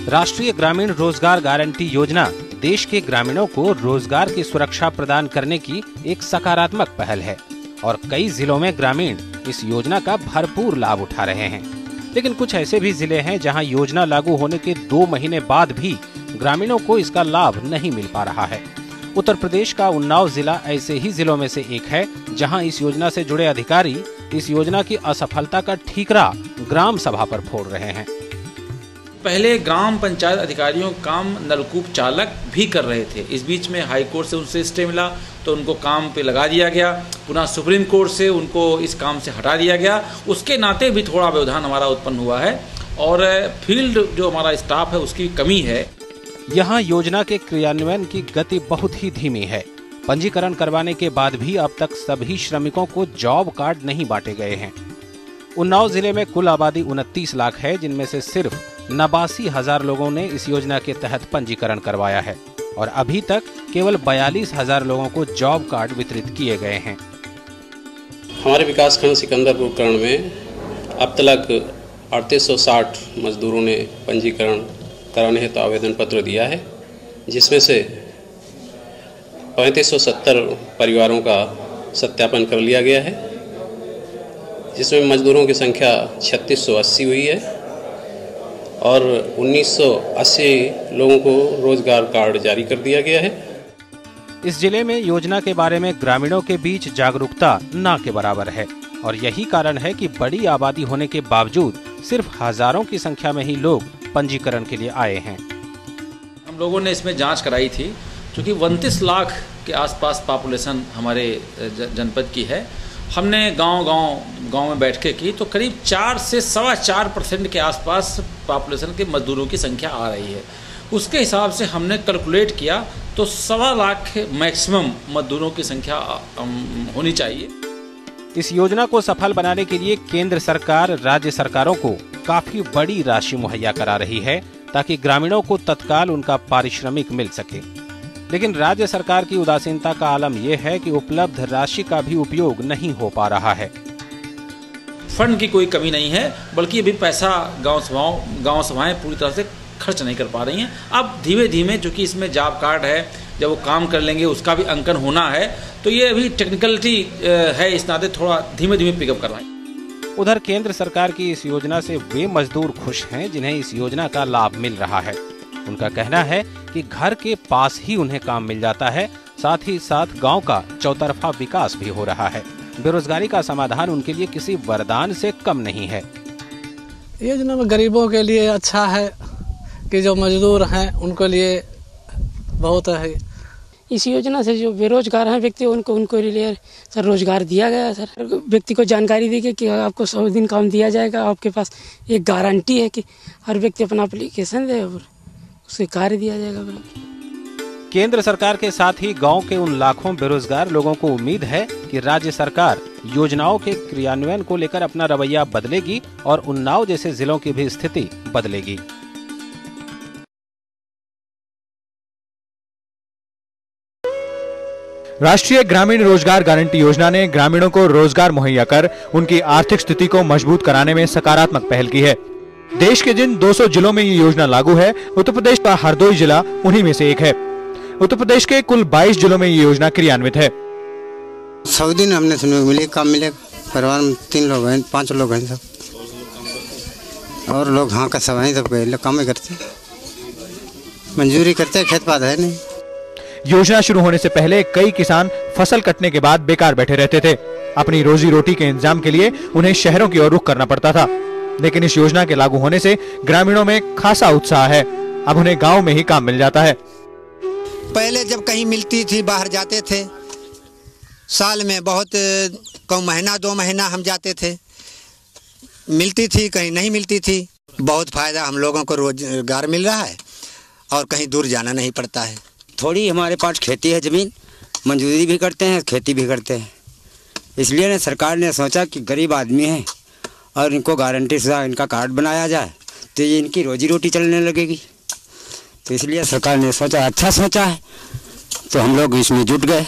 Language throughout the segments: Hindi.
राष्ट्रीय ग्रामीण रोजगार गारंटी योजना देश के ग्रामीणों को रोजगार की सुरक्षा प्रदान करने की एक सकारात्मक पहल है और कई जिलों में ग्रामीण इस योजना का भरपूर लाभ उठा रहे हैं। लेकिन कुछ ऐसे भी जिले हैं जहां योजना लागू होने के 2 महीने बाद भी ग्रामीणों को इसका लाभ नहीं मिल पा रहा है। उत्तर प्रदेश का उन्नाव जिला ऐसे ही जिलों में से एक है जहां इस योजना से जुड़े अधिकारी इस योजना की असफलता का ठीकरा ग्राम सभा पर फोड़ रहे हैं। पहले ग्राम पंचायत अधिकारियों काम नलकूप चालक भी कर रहे थे। इस बीच में हाई कोर्ट से उनसे स्टे मिला तो उनको काम पे लगा दिया गया, पुनः सुप्रीम कोर्ट से उनको इस काम से हटा दिया गया। उसके नाते भी थोड़ा व्यवधान हमारा उत्पन्न हुआ है और फील्ड जो हमारा स्टाफ है उसकी कमी है। यहाँ योजना के क्रियान्वयन की गति बहुत ही धीमी है। पंजीकरण करवाने के बाद भी अब तक सभी श्रमिकों को जॉब कार्ड नहीं बांटे गए हैं। उन्नाव जिले में कुल आबादी 29 लाख है, जिनमें से सिर्फ 89,000 लोगों ने इस योजना के तहत पंजीकरण करवाया है और अभी तक केवल 42,000 लोगों को जॉब कार्ड वितरित किए गए हैं। हमारे विकासखंड सिकंदरपुर कर्ण में अब तक 3860 मजदूरों ने पंजीकरण कराने हेतु आवेदन पत्र दिया है, जिसमें से 3570 परिवारों का सत्यापन कर लिया गया है, जिसमें मजदूरों की संख्या 3680 हुई है और 1980 लोगों को रोजगार कार्ड जारी कर दिया गया है। इस जिले में योजना के बारे में ग्रामीणों के बीच जागरूकता ना के बराबर है और यही कारण है कि बड़ी आबादी होने के बावजूद सिर्फ हजारों की संख्या में ही लोग पंजीकरण के लिए आए हैं। हम लोगों ने इसमें जांच कराई थी, क्योंकि 29 लाख के आसपास पॉपुलेशन हमारे जनपद की है। हमने गांव में बैठ के की तो करीब 4 से 4.25% के आसपास पॉपुलेशन के मजदूरों की संख्या आ रही है। उसके हिसाब से हमने कैलकुलेट किया तो 1.25 लाख मैक्सिमम मजदूरों की संख्या होनी चाहिए। इस योजना को सफल बनाने के लिए केंद्र सरकार राज्य सरकारों को काफी बड़ी राशि मुहैया करा रही है ताकि ग्रामीणों को तत्काल उनका पारिश्रमिक मिल सके। लेकिन राज्य सरकार की उदासीनता का आलम यह है कि उपलब्ध राशि का भी उपयोग नहीं हो पा रहा है। फंड की कोई कमी नहीं है, बल्कि अभी पैसा गांव सभाएं पूरी तरह से खर्च नहीं कर पा रही हैं। अब धीमे धीमे, चूँकि इसमें जॉब कार्ड है, जब वो काम कर लेंगे उसका भी अंकन होना है, तो ये अभी टेक्निकलिटी है, इस नाते थोड़ा धीमे धीमे पिकअप कर रहे हैं। उधर केंद्र सरकार की इस योजना से वे मजदूर खुश हैं जिन्हें इस योजना का लाभ मिल रहा है। उनका कहना है कि घर के पास ही उन्हें काम मिल जाता है, साथ ही साथ गांव का चौतरफा विकास भी हो रहा है। बेरोजगारी का समाधान उनके लिए किसी वरदान से कम नहीं है। योजना में गरीबों के लिए अच्छा है कि जो मजदूर हैं उनके लिए बहुत है। इस योजना से जो बेरोजगार हैं व्यक्ति उनको लिए सर रोजगार दिया गया है। सर व्यक्ति को जानकारी दी गई कि आपको 100 दिन काम दिया जाएगा। आपके पास एक गारंटी है कि हर व्यक्ति अपना एप्लीकेशन दे और उसे कार्य दिया जाएगा। केंद्र सरकार के साथ ही गांव के उन लाखों बेरोजगार लोगों को उम्मीद है कि राज्य सरकार योजनाओं के क्रियान्वयन को लेकर अपना रवैया बदलेगी और उन्नाव जैसे जिलों की भी स्थिति बदलेगी। राष्ट्रीय ग्रामीण रोजगार गारंटी योजना ने ग्रामीणों को रोजगार मुहैया कर उनकी आर्थिक स्थिति को मजबूत कराने में सकारात्मक पहल की है। देश के जिन 200 जिलों में ये योजना लागू है, उत्तर प्रदेश का हरदोई जिला उन्हीं में से एक है। उत्तर प्रदेश के कुल 22 जिलों में ये योजना क्रियान्वित है। 100 दिन हमने सुने मिले, काम मिले। परिवार में 3 लोग हैं, 5 लोग हैं सब, और लोग हाँ का सब हैं, सब लोग काम करते, मंजूरी करते, खेत पात है नहीं। योजना शुरू होने से पहले कई किसान फसल कटने के बाद बेकार बैठे रहते थे। अपनी रोजी रोटी के इंतजाम के लिए उन्हें शहरों की ओर रुख करना पड़ता था, लेकिन इस योजना के लागू होने से ग्रामीणों में खासा उत्साह है। अब उन्हें गांव में ही काम मिल जाता है। पहले जब कहीं मिलती थी बाहर जाते थे, साल में बहुत कम महीना 2 महीना हम जाते थे, मिलती थी, कहीं नहीं मिलती थी। बहुत फायदा हम लोगों को रोजगार मिल रहा है और कहीं दूर जाना नहीं पड़ता है। थोड़ी हमारे पास खेती है, ज़मीन मंजूरी भी करते हैं, खेती भी करते हैं। इसलिए ने सरकार ने सोचा कि गरीब आदमी हैं और इनको गारंटी से इनका कार्ड बनाया जाए तो ये इनकी रोजी रोटी चलने लगेगी। तो इसलिए सरकार ने सोचा, अच्छा सोचा है, तो हम लोग इसमें जुट गए।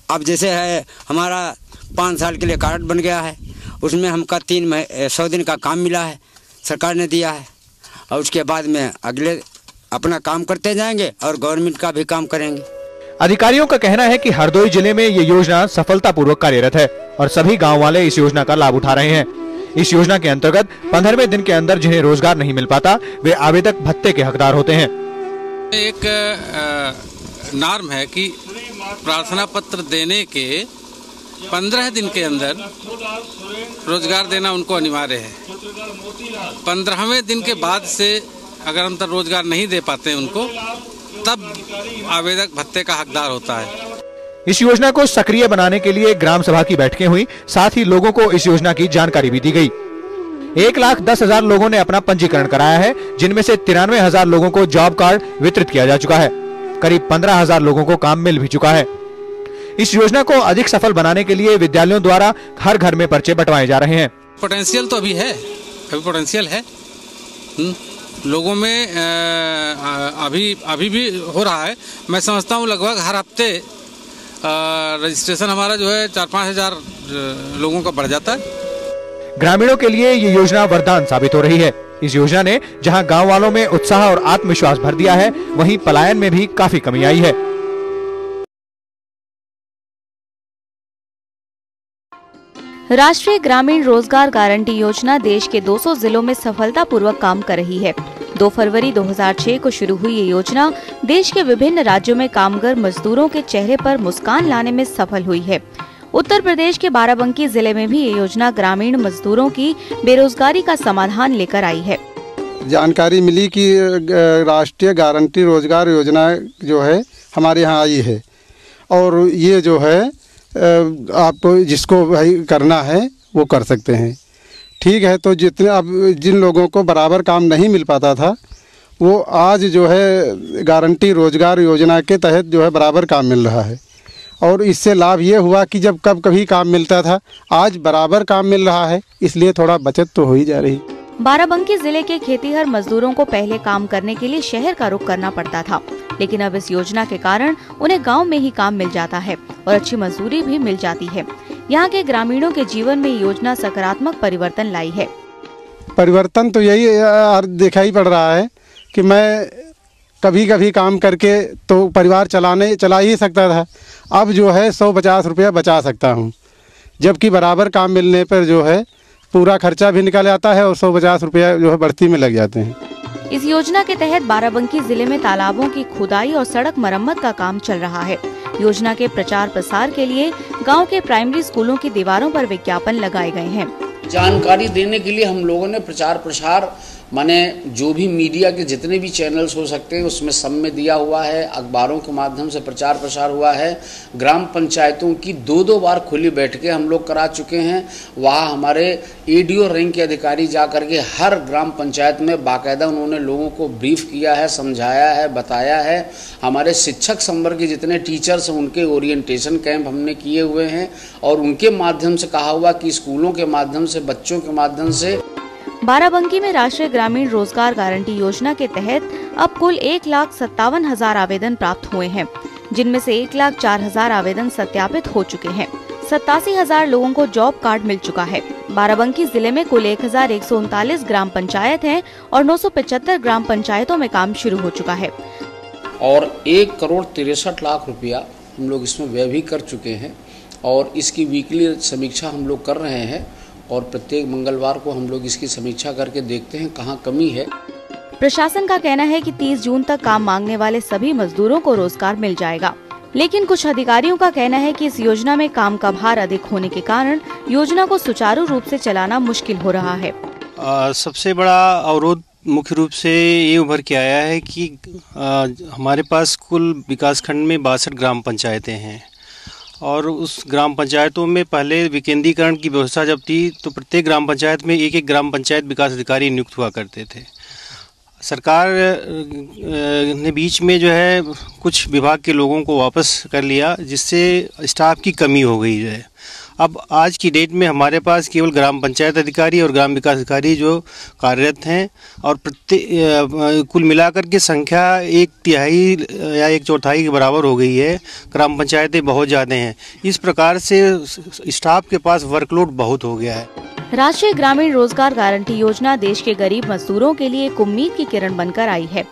अब जैसे है हमारा 5 साल के लिए कार्ड बन गया है, उसमें हमका 100 दिन का काम मिला है, सरकार ने दिया है। और उसके बाद में अगले अपना काम करते जाएंगे और गवर्नमेंट का भी काम करेंगे। अधिकारियों का कहना है कि हरदोई जिले में ये योजना सफलतापूर्वक कार्यरत है और सभी गांव वाले इस योजना का लाभ उठा रहे हैं। इस योजना के अंतर्गत 15वें दिन के अंदर जिन्हें रोजगार नहीं मिल पाता वे आवेदक भत्ते के हकदार होते हैं। एक नॉर्म है कि प्रार्थना पत्र देने के 15 दिन के अंदर रोजगार देना उनको अनिवार्य है। 15वें दिन के बाद से अगर अंतर रोजगार नहीं दे पाते उनको, तब आवेदक भत्ते का हकदार होता है। इस योजना को सक्रिय बनाने के लिए ग्राम सभा की बैठकें हुई, साथ ही लोगों को इस योजना की जानकारी भी दी गई। 1,10,000 लोगों ने अपना पंजीकरण कराया है, जिनमें से 93,000 लोगों को जॉब कार्ड वितरित किया जा चुका है। करीब 15,000 लोगों को काम मिल भी चुका है। इस योजना को अधिक सफल बनाने के लिए विद्यालयों द्वारा हर घर में पर्चे बंटवाए जा रहे हैं। पोटेंशियल तो अभी है, अभी पोटेंशियल है लोगों में, अभी भी हो रहा है। मैं समझता हूँ लगभग हर हफ्ते रजिस्ट्रेशन हमारा जो है 4-5 हजार लोगों का बढ़ जाता है। ग्रामीणों के लिए ये योजना वरदान साबित हो रही है। इस योजना ने जहां गांव वालों में उत्साह और आत्मविश्वास भर दिया है, वहीं पलायन में भी काफी कमी आई है। राष्ट्रीय ग्रामीण रोजगार गारंटी योजना देश के 200 जिलों में सफलतापूर्वक काम कर रही है। 2 फरवरी 2006 को शुरू हुई ये योजना देश के विभिन्न राज्यों में कामगार मजदूरों के चेहरे पर मुस्कान लाने में सफल हुई है। उत्तर प्रदेश के बाराबंकी जिले में भी ये योजना ग्रामीण मजदूरों की बेरोजगारी का समाधान लेकर आई है। जानकारी मिली कि राष्ट्रीय गारंटी रोजगार योजना जो है हमारे यहाँ आई है और ये जो है आपको जिसको भाई करना है वो कर सकते हैं। ठीक है, तो जितने अब जिन लोगों को बराबर काम नहीं मिल पाता था वो आज जो है गारंटी रोजगार योजना के तहत जो है बराबर काम मिल रहा है और इससे लाभ ये हुआ कि जब कभी काम मिलता था आज बराबर काम मिल रहा है, इसलिए थोड़ा बचत तो हो ही जा रही। बाराबंकी जिले के खेतीहर मजदूरों को पहले काम करने के लिए शहर का रुख करना पड़ता था, लेकिन अब इस योजना के कारण उन्हें गांव में ही काम मिल जाता है और अच्छी मजदूरी भी मिल जाती है। यहाँ के ग्रामीणों के जीवन में योजना सकारात्मक परिवर्तन लाई है। परिवर्तन तो यही देखा ही पड़ रहा है कि मैं कभी काम करके तो परिवार चला ही सकता था, अब जो है 150 रुपया बचा सकता हूँ, जबकि बराबर काम मिलने पर जो है पूरा खर्चा भी निकल जाता है और 150 रुपया जो है बढ़ती में लग जाते हैं। इस योजना के तहत बाराबंकी जिले में तालाबों की खुदाई और सड़क मरम्मत का काम चल रहा है। योजना के प्रचार प्रसार के लिए गांव के प्राइमरी स्कूलों की दीवारों पर विज्ञापन लगाए गए हैं। जानकारी देने के लिए हम लोगों ने प्रचार प्रसार माने जो भी मीडिया के जितने भी चैनल्स हो सकते हैं उसमें सब में दिया हुआ है, अखबारों के माध्यम से प्रचार प्रसार हुआ है। ग्राम पंचायतों की 2-2 बार खुली बैठकें हम लोग करा चुके हैं। वहाँ हमारे ADO रैंक के अधिकारी जा करके हर ग्राम पंचायत में बाकायदा उन्होंने लोगों को ब्रीफ किया है, समझाया है, बताया है। हमारे शिक्षक संवर्ग के जितने टीचर्स हैं उनके ओरिएंटेशन कैंप हमने किए हुए हैं और उनके माध्यम से कहा हुआ कि स्कूलों के माध्यम से, बच्चों के माध्यम से। बाराबंकी में राष्ट्रीय ग्रामीण रोजगार गारंटी योजना के तहत अब कुल 1,57,000 आवेदन प्राप्त हुए हैं, जिनमें से 1,04,000 आवेदन सत्यापित हो चुके हैं। 87,000 लोगों को जॉब कार्ड मिल चुका है। बाराबंकी जिले में कुल 1,139 ग्राम पंचायत हैं और 975 ग्राम पंचायतों में काम शुरू हो चुका है और 1,63,63,00,000 रुपया हम लोग इसमें व्यय भी कर चुके हैं और इसकी वीकली समीक्षा हम लोग कर रहे हैं और प्रत्येक मंगलवार को हम लोग इसकी समीक्षा करके देखते हैं कहाँ कमी है। प्रशासन का कहना है कि 30 जून तक काम मांगने वाले सभी मजदूरों को रोजगार मिल जाएगा, लेकिन कुछ अधिकारियों का कहना है कि इस योजना में काम का भार अधिक होने के कारण योजना को सुचारू रूप से चलाना मुश्किल हो रहा है। सबसे बड़ा अवरोध मुख्य रूप से ये उभर के आया है कि हमारे पास कुल विकासखंड में 62 ग्राम पंचायतें हैं और उस ग्राम पंचायतों में पहले विकेंद्रीकरण की व्यवस्था जब थी तो प्रत्येक ग्राम पंचायत में एक ग्राम पंचायत विकास अधिकारी नियुक्त हुआ करते थे। सरकार ने बीच में जो है कुछ विभाग के लोगों को वापस कर लिया, जिससे स्टाफ की कमी हो गई है। अब आज की डेट में हमारे पास केवल ग्राम पंचायत अधिकारी और ग्राम विकास अधिकारी जो कार्यरत हैं और कुल मिलाकर के संख्या 1/3 या 1/4 के बराबर हो गई है। ग्राम पंचायतें बहुत ज़्यादा हैं। इस प्रकार से स्टाफ के पास वर्कलोड बहुत हो गया है। राष्ट्रीय ग्रामीण रोजगार गारंटी योजना देश के गरीब मजदूरों के लिए एक उम्मीद की किरण बनकर आई है।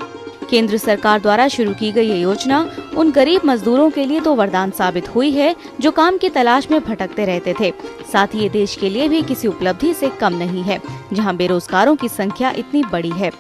केंद्र सरकार द्वारा शुरू की गई ये योजना उन गरीब मजदूरों के लिए तो वरदान साबित हुई है जो काम की तलाश में भटकते रहते थे। साथ ही ये देश के लिए भी किसी उपलब्धि से कम नहीं है, जहां बेरोजगारों की संख्या इतनी बड़ी है।